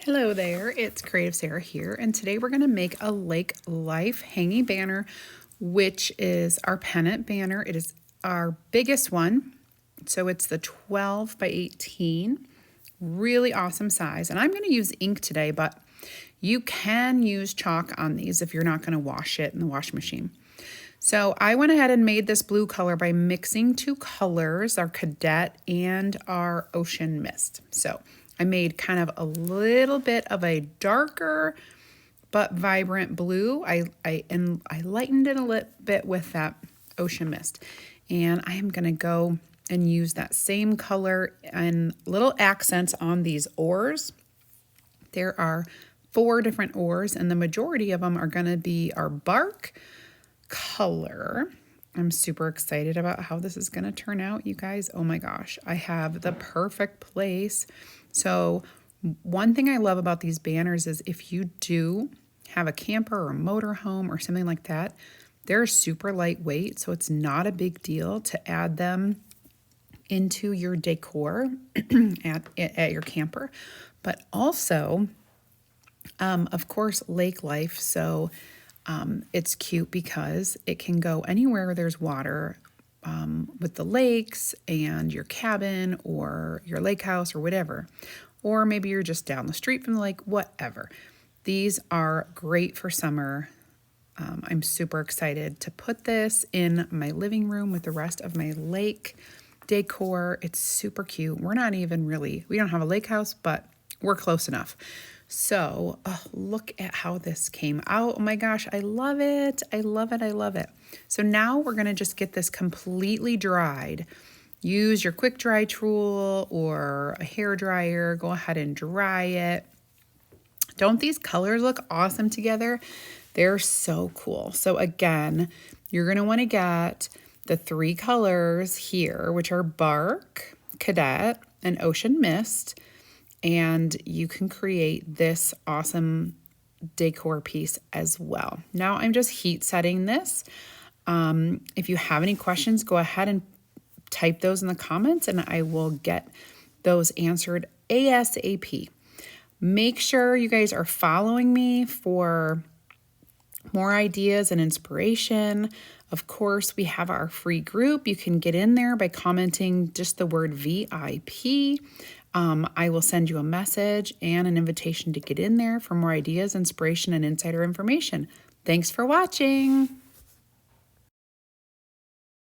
Hello there, it's CreativeSarah here, and today we're going to make a lake life hanging banner, which is our pennant banner. It is our biggest one, so it's the 12 by 18, really awesome size. And I'm going to use ink today, but you can use chalk on these if you're not going to wash it in the washing machine. So I went ahead and made this blue color by mixing two colors, our Cadet and our Ocean Mist. So I made kind of a little bit of a darker but vibrant blue. I lightened it a little bit with that Ocean Mist. And I am going to go and use that same color and little accents on these oars. There are 4 different oars, and the majority of them are going to be our bark color. I'm super excited about how this is going to turn out, you guys. Oh my gosh, I have the perfect place. So one thing I love about these banners is if you do have a camper or a motorhome or something like that, they're super lightweight, so it's not a big deal to add them into your decor at your camper. But also, of course, lake life. So it's cute because it can go anywhere there's water, with the lakes and your cabin or your lake house or whatever. Or maybe you're just down the street from the lake, whatever. These are great for summer. I'm super excited to put this in my living room with the rest of my lake decor. It's super cute. We don't have a lake house, but we're close enough. So look at how this came out. Oh my gosh, I love it. I love it. I love it. So now we're going to just get this completely dried. Use your quick dry tool or a hair dryer. Go ahead and dry it. Don't these colors look awesome together? They're so cool. So again, you're going to want to get the 3 colors here, which are Bark, Cadet, and Ocean Mist. And you can create this awesome decor piece as well. Now I'm just heat setting this. If you have any questions, go ahead and type those in the comments and I will get those answered ASAP. Make sure you guys are following me for more ideas and inspiration. Of course, we have our free group. You can get in there by commenting just the word VIP. I will send you a message and an invitation to get in there for more ideas, inspiration, and insider information. Thanks for watching.